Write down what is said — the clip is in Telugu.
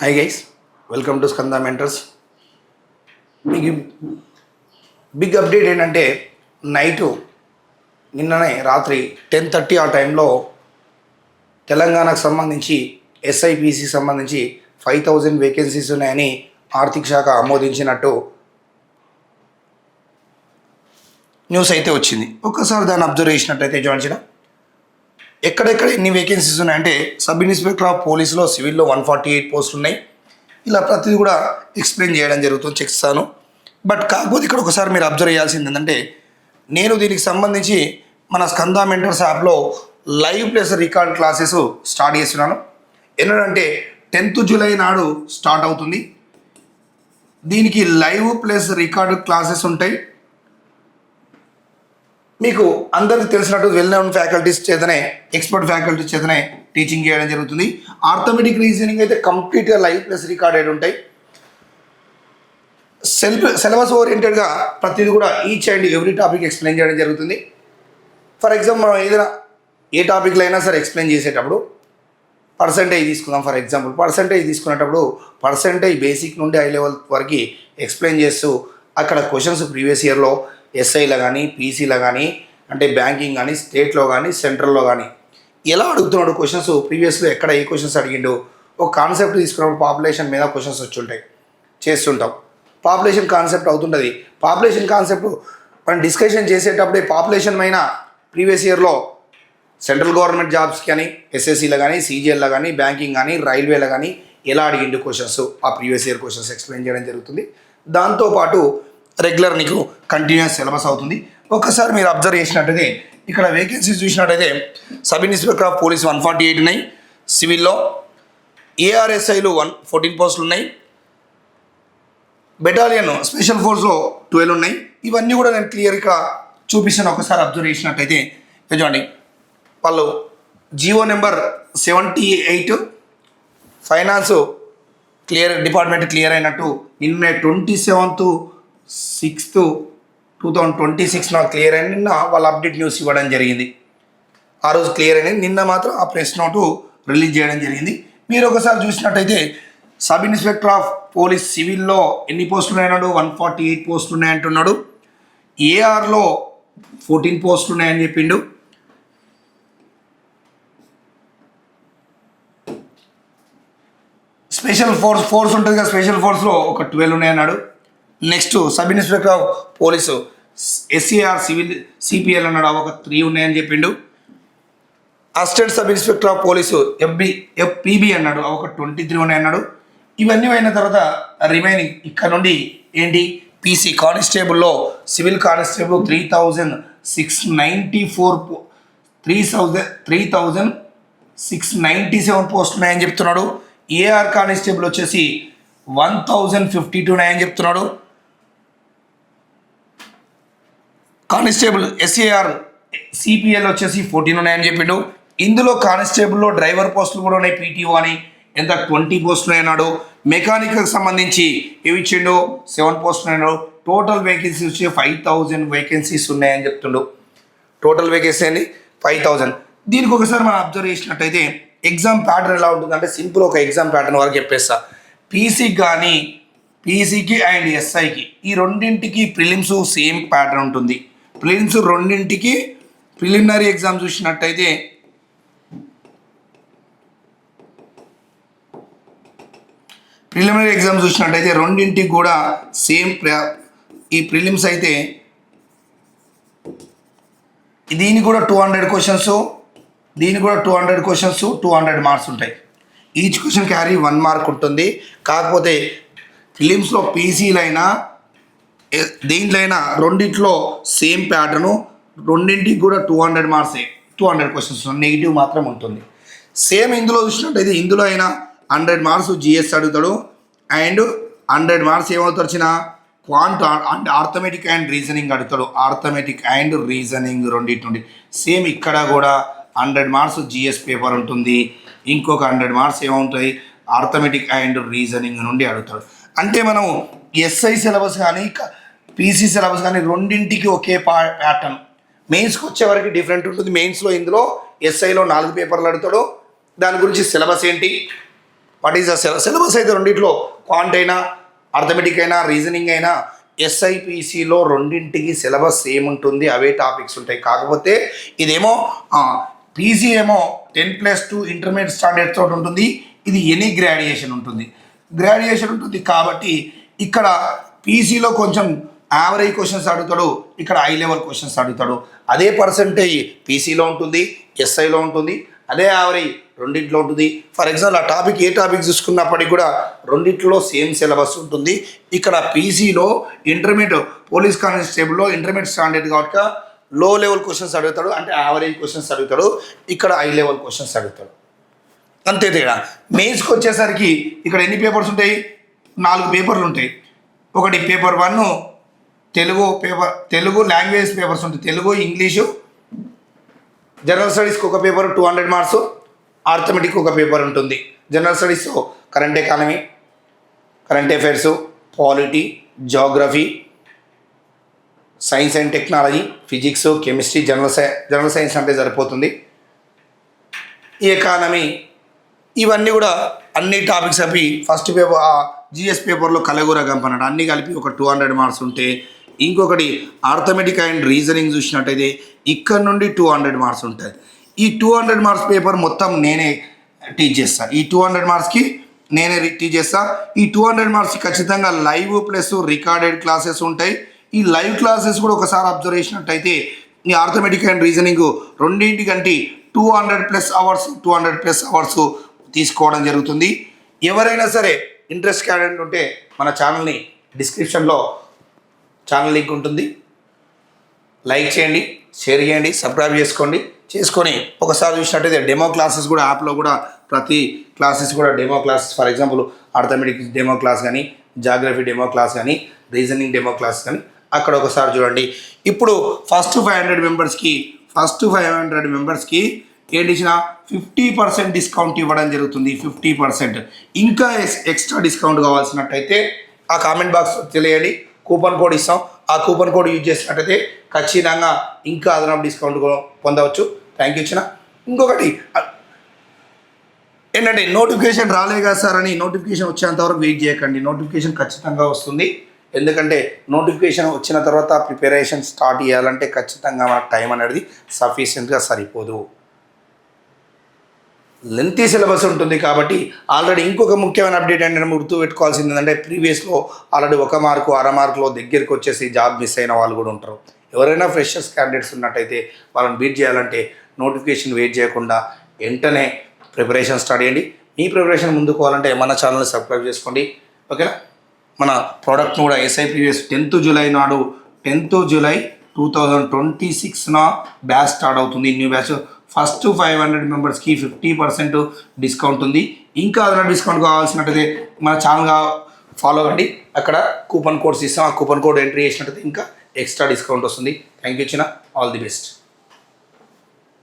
Hi guys, welcome to Skanda mentors. మీకు బిగ్ అప్డేట్ ఏంటంటే నిన్ననే రాత్రి 10:30 ఆ టైంలో తెలంగాణకు సంబంధించి ఎస్ఐపిసి సంబంధించి 5,000 వేకెన్సీస్ ఉన్నాయని ఆర్థిక శాఖ ఆమోదించినట్టు న్యూస్ అయితే వచ్చింది. ఒక్కసారి దాన్ని అబ్జర్వ్ చేసినట్టయితే చూడండి, ఎక్కడెక్కడ ఎన్ని వేకెన్సీస్ ఉన్నాయంటే సబ్ ఇన్స్పెక్టర్ ఆఫ్ పోలీసులో సివిల్లో 148 పోస్టులు ఉన్నాయి. ఇలా ప్రతిదీ కూడా ఎక్స్ప్లెయిన్ చేయడం జరుగుతుంది, చెప్తాను. బట్ కాకపోతే ఇక్కడ ఒకసారి మీరు అబ్జర్వ్ చేయాల్సింది ఏంటంటే, నేను దీనికి సంబంధించి మన స్కంద మెంటర్స్ యాప్లో live plus record classes start చేస్తున్నాను. ఎందుకంటే 10th జూలై నాడు స్టార్ట్ అవుతుంది. దీనికి లైవ్ ప్లస్ రికార్డు క్లాసెస్ ఉంటాయి. మీకు అందరికీ తెలిసినట్టు వెల్ నోన్ ఫ్యాకల్టీస్ చేతనే, ఎక్స్పర్ట్ ఫ్యాకల్టీస్ చేతనే టీచింగ్ చేయడం జరుగుతుంది. ఆర్థమెటిక్ రీజనింగ్ అయితే కంప్లీట్గా లైవ్ ప్లస్ రికార్డెడ్ ఉంటాయి. సిలబస్ ఓరియంటెడ్గా ప్రతిదీ కూడా each and every topic explain చేయడం జరుగుతుంది. ఫర్ ఎగ్జాంపుల్ మనం ఏదైనా ఏ టాపిక్లో అయినా సరే ఎక్స్ప్లెయిన్ చేసేటప్పుడు పర్సంటేజ్ తీసుకుందాం. ఫర్ ఎగ్జాంపుల్ పర్సంటేజ్ తీసుకునేటప్పుడు పర్సంటేజ్ బేసిక్ నుండి హై లెవెల్ వరకు ఎక్స్ప్లెయిన్ చేస్తూ అక్కడ క్వశ్చన్స్ ప్రీవియస్ ఇయర్లో ఎస్ఐలో కానీ, పీసీలో కానీ, అంటే బ్యాంకింగ్ కానీ, స్టేట్లో కానీ, సెంట్రల్లో కానీ ఎలా అడుగుతున్నాడు క్వశ్చన్స్, ప్రీవియస్లో ఎక్కడ ఏ క్వశ్చన్స్ అడిగిండు, ఒక కాన్సెప్ట్ తీసుకున్నప్పుడు పాపులేషన్ మీద క్వశ్చన్స్ వచ్చి ఉంటాయి, చేస్తుంటాం. పాపులేషన్ కాన్సెప్ట్ అవుతుంటుంది. పాపులేషన్ కాన్సెప్ట్ మనం డిస్కషన్ చేసేటప్పుడే పాపులేషన్ పైన ప్రీవియస్ ఇయర్లో సెంట్రల్ గవర్నమెంట్ జాబ్స్ కానీ, ఎస్ఎస్సీలో కానీ, సీజీఎల్లో కానీ, బ్యాంకింగ్ కానీ, రైల్వేలో కానీ ఎలా అడిగిండు క్వశ్చన్స్, ఆ ప్రీవియస్ ఇయర్ క్వశ్చన్స్ ఎక్స్ప్లెయిన్ చేయడం జరుగుతుంది. దాంతోపాటు రెగ్యులర్ నీకు కంటిన్యూస్ సిలబస్ అవుతుంది. ఒక్కసారి మీరు అబ్జర్వ్ చేసినట్టయితే ఇక్కడ వేకెన్సీస్ చూసినట్టయితే సబ్ ఇన్స్పెక్టర్ ఆఫ్ పోలీస్ 148 ఉన్నాయి. సివిల్లో ఏఆర్ఎస్ఐలు 14 పోస్టులు ఉన్నాయి. బెటాలియన్ స్పెషల్ ఫోర్స్లో 12 ఉన్నాయి. ఇవన్నీ కూడా నేను క్లియర్గా చూపిస్తాను. ఒకసారి అబ్జర్వ్ చేసినట్టయితే చూడండి, వాళ్ళు Jio number 78 finance department clear అయినట్టు నిన్న 27/6/2026 నాకు క్లియర్ అయిన నిన్న వాళ్ళు అప్డేట్ న్యూస్ ఇవ్వడం జరిగింది. ఆ రోజు క్లియర్ అయినది. నిన్న మాత్రం ఆ ప్రెస్ నోటు రిలీజ్ చేయడం జరిగింది. మీరు ఒకసారి చూసినట్టయితే సబ్ ఇన్స్పెక్టర్ ఆఫ్ పోలీస్ సివిల్లో ఎన్ని పోస్టులు ఉన్నాయన్నాడు, 148 పోస్టులు ఉన్నాయంటున్నాడు. ఏఆర్లో 14 పోస్టులు ఉన్నాయని చెప్పిండు. స్పెషల్ ఫోర్స్ ఉంటుంది కదా, స్పెషల్ ఫోర్స్లో ఒక 12 ఉన్నాయన్నాడు. Next sub inspector of police SCR civil CPL అన్నాడు, ఒక 3 ఉన్నాయని చెప్పిండు. Assistant sub inspector of police FPB అన్నాడు, ఒక 23 ఉన్నాయన్నాడు. ఇవన్నీ అయిన తర్వాత రిమైనింగ్ ఇక్కడ నుండి ఏంటి, పీసీ కానిస్టేబుల్లో సివిల్ కానిస్టేబుల్ 3,697 పోస్టులు ఉన్నాయని చెప్తున్నాడు. ఏఆర్ కానిస్టేబుల్ వచ్చేసి 1,052 ఉన్నాయని చెప్తున్నాడు. కానిస్టేబుల్ ఎస్ఏఆర్ సిపిఎల్ వచ్చేసి 14 ఉన్నాయని చెప్పిండు. ఇందులో కానిస్టేబుల్లో డ్రైవర్ పోస్టులు కూడా ఉన్నాయి, పీటీఓ అని ఎంత 20 పోస్టులు అన్నాడు. మెకానికల్కి సంబంధించి ఏవి ఇచ్చిండు, 7 పోస్టులు అన్నాడు. టోటల్ వేకెన్సీస్ వచ్చి 5,000 వేకెన్సీస్ ఉన్నాయని చెప్తుండు. టోటల్ వేకెన్సీ అండి 5,000. దీనికి ఒకసారి మనం అబ్జర్వ్ చేసినట్టయితే ఎగ్జామ్ ప్యాటర్న్ ఎలా ఉంటుంది అంటే సింపుల్ ఒక ఎగ్జామ్ ప్యాటర్న్ వరకు చెప్పేస్తా. పీసీకి అండ్ ఎస్ఐకి ఈ రెండింటికి ప్రిలిమ్స్ సేమ్ ప్యాటర్న్ ఉంటుంది. ప్రిలిమ్స్ రెండింటికి ప్రిలిమినరీ ఎగ్జామ్ చూసినట్టయితే రెండింటికి కూడా సేమ్. ఈ ప్రిలిమ్స్ అయితే దీనికి కూడా 200 క్వశ్చన్స్, దీనికి కూడా 200 క్వశ్చన్స్, 200 మార్క్స్ ఉంటాయి. ఈచ్ క్వశ్చన్ క్యారీ 1 మార్క్ ఉంటుంది. కాకపోతే ఫిలిమ్స్లో పీసీలు అయినా దీంట్లో అయినా రెండిట్లో సేమ్ ప్యాటర్ను, రెండింటికి కూడా 200 మార్క్సే, 200 క్వశ్చన్స్, నెగిటివ్ మాత్రం ఉంటుంది. సేమ్ ఇందులో చూసినట్టయితే ఇందులో అయినా 100 మార్క్స్ జిఎస్ అడుగుతాడు అండ్ 100 మార్క్స్ ఏమవుతారు వచ్చిన అండ్ ఆర్థమెటిక్ అండ్ రీజనింగ్ అడుగుతాడు. ఆర్థమెటిక్ అండ్ రీజనింగ్ రెండింటి సేమ్. ఇక్కడ కూడా 100 మార్క్స్ జిఎస్ పేపర్ ఉంటుంది, ఇంకొక 100 మార్క్స్ ఏమవుతాయి ఆర్థమెటిక్ అండ్ రీజనింగ్ నుండి అడుగుతాడు. అంటే మనం ఎస్ఐ సిలబస్ కానీ పీసీ సిలబస్ కానీ రెండింటికి ఒకే ప్యాటర్న్. మెయిన్స్కి వచ్చే వరకు డిఫరెంట్ ఉంటుంది. మెయిన్స్లో ఇందులో ఎస్ఐలో 4 పేపర్లు అడుగుతాడు. దాని గురించి సిలబస్ ఏంటి, వాట్ ఈస్ ద సిలబస్ అయితే రెండిట్లో క్వాంట్ అయినా అర్థమెటిక్ అయినా రీజనింగ్ అయినా ఎస్ఐపిసిలో రెండింటికి సిలబస్ సేమ్ ఉంటుంది, అవే టాపిక్స్ ఉంటాయి. కాకపోతే ఇదేమో పీసీ ఏమో 10+2 ఇంటర్మీడియట్ స్టాండర్డ్ తోటి ఉంటుంది, ఇది ఎనీ గ్రాడ్యుయేషన్ ఉంటుంది కాబట్టి ఇక్కడ పీసీలో కొంచెం యావరేజ్ క్వశ్చన్స్ అడుగుతాడు, ఇక్కడ హై లెవెల్ క్వశ్చన్స్ అడుగుతాడు. అదే పర్సంటేజ్ పీసీలో ఉంటుంది, ఎస్ఐలో ఉంటుంది, అదే యావరేజ్ రెండింటిలో ఉంటుంది. ఫర్ ఎగ్జాంపుల్ ఆ టాపిక్ ఏ టాపిక్ చూసుకున్నప్పటికీ కూడా రెండింటిలో సేమ్ సిలబస్ ఉంటుంది. ఇక్కడ పీసీలో ఇంటర్మీడియట్ పోలీస్ కానిస్టేబుల్లో ఇంటర్మీడియట్ స్టాండర్డ్ కాబట్టి లో లెవెల్ క్వశ్చన్స్ అడుగుతాడు, అంటే యావరేజ్ క్వశ్చన్స్ అడుగుతాడు, ఇక్కడ హై లెవెల్ క్వశ్చన్స్ అడుగుతాడు. అంతే తేడా. మెయిన్స్కి వచ్చేసరికి ఇక్కడ ఎన్ని పేపర్స్ ఉంటాయి? 4 పేపర్లు ఉంటాయి. ఒకటి పేపర్ 1 తెలుగు లాంగ్వేజ్ పేపర్స్ ఉంటాయి, తెలుగు, ఇంగ్లీషు, జనరల్ స్టడీస్కి ఒక పేపర్ 200 మార్క్స్, ఆర్థమెటిక్ ఒక పేపర్ ఉంటుంది. General studies current economy, current affairs, polity, geography, science and technology, physics, chemistry, general science అంటే సరిపోతుంది. ఈ ఎకానమీ ఇవన్నీ కూడా అన్ని టాపిక్స్ అవి ఫస్ట్ పేపర్ జిఎస్ పేపర్లో కలగూర గంపన్నాడు, అన్నీ కలిపి ఒక 200 మార్క్స్ ఉంటే, ఇంకొకటి ఆర్థమెటిక్ అండ్ రీజనింగ్ చూసినట్టయితే ఇక్కడ నుండి 200 మార్క్స్ ఉంటుంది. ఈ 200 మార్క్స్ పేపర్ మొత్తం నేనే టీచ్ చేస్తాను. ఈ 200 మార్క్స్కి నేనే టీచ్ చేస్తాను. ఈ 200 మార్క్స్కి ఖచ్చితంగా లైవ్ ప్లస్ రికార్డెడ్ క్లాసెస్ ఉంటాయి. ఈ లైవ్ క్లాసెస్ కూడా ఒకసారి అబ్జర్వ్ చేసినట్టయితే ఈ ఆర్థమెటిక్ అండ్ రీజనింగ్ రెండింటికంటే 200+ అవర్స్ తీసుకోవడం జరుగుతుంది. ఎవరైనా సరే ఇంట్రెస్ట్ క్యాండిడేట్ ఉంటే మన ఛానల్ని డిస్క్రిప్షన్లో ఛానల్ లింక్ ఉంటుంది, లైక్ చేయండి, షేర్ చేయండి, సబ్స్క్రైబ్ చేసుకొని ఒకసారి చూసినట్టయితే డెమో క్లాసెస్ కూడా యాప్లో కూడా ప్రతి క్లాసెస్ కూడా demo classes, for example arithmetic demo class కానీ, జాగ్రఫీ డెమో క్లాస్ కానీ, రీజనింగ్ డెమో క్లాస్ కానీ అక్కడ ఒకసారి చూడండి. ఇప్పుడు ఫస్ట్ 500 మెంబర్స్కి ఏంటి ఇచ్చిన 50% డిస్కౌంట్ ఇవ్వడం జరుగుతుంది. 50%. ఇంకా ఎక్స్ట్రా డిస్కౌంట్ కావాల్సినట్టయితే ఆ కామెంట్ బాక్స్ తెలియండి, కూపన్ కోడ్ ఇస్తాం. ఆ కూపన్ కోడ్ యూజ్ చేసినట్టయితే ఖచ్చితంగా ఇంకా అదనపు డిస్కౌంట్ పొందవచ్చు. థ్యాంక్ యూ ఇచ్చిన. ఇంకొకటి ఏంటంటే నోటిఫికేషన్ రాలే కదా సార్ అని నోటిఫికేషన్ వచ్చేంతవరకు వెయిట్ చేయకండి. నోటిఫికేషన్ ఖచ్చితంగా వస్తుంది. ఎందుకంటే నోటిఫికేషన్ వచ్చిన తర్వాత ప్రిపరేషన్ స్టార్ట్ చేయాలంటే ఖచ్చితంగా మనకు టైం అనేది సఫిషియెంట్గా సరిపోదు, లెంతీ సిలబస్ ఉంటుంది. కాబట్టి ఆల్రెడీ ఇంకొక ముఖ్యమైన అప్డేట్ ఏంటంటే గుర్తు పెట్టుకోవాల్సింది ఏంటంటే ప్రీవియస్లో ఆల్రెడీ 1 మార్కు 1/2 మార్కులో దగ్గరికి వచ్చేసి జాబ్ మిస్ అయిన వాళ్ళు కూడా ఉంటారు. ఎవరైనా ఫ్రెషర్స్ క్యాండిడేట్స్ ఉన్నట్టయితే వాళ్ళని బీట్ చేయాలంటే నోటిఫికేషన్ వెయిట్ చేయకుండా వెంటనే ప్రిపరేషన్ స్టార్ట్ చేయండి. మీ ప్రిపరేషన్ ముందుకోవాలంటే మన ఛానల్ని సబ్స్క్రైబ్ చేసుకోండి. ఓకేనా? మన ప్రోడక్ట్ను కూడా ఎస్ఐపిఎస్ 10th జూలై నాడు 10th జూలై 2026 బ్యాచ్ స్టార్ట్ అవుతుంది. న్యూ బ్యాచ్ ఫస్ట్ 500 మెంబర్స్కి 50% డిస్కౌంట్ ఉంది. ఇంకా అదనపు డిస్కౌంట్ కావాల్సినట్టయితే మన ఛానల్ ఫాలో అవ్వండి. అక్కడ కూపన్ కోడ్స్ ఇస్తాం. ఆ కూపన్ కోడ్ ఎంట్రీ చేసినట్టయితే ఇంకా ఎక్స్ట్రా డిస్కౌంట్ వస్తుంది. థ్యాంక్ యూ ఇచ్చిన. All the best.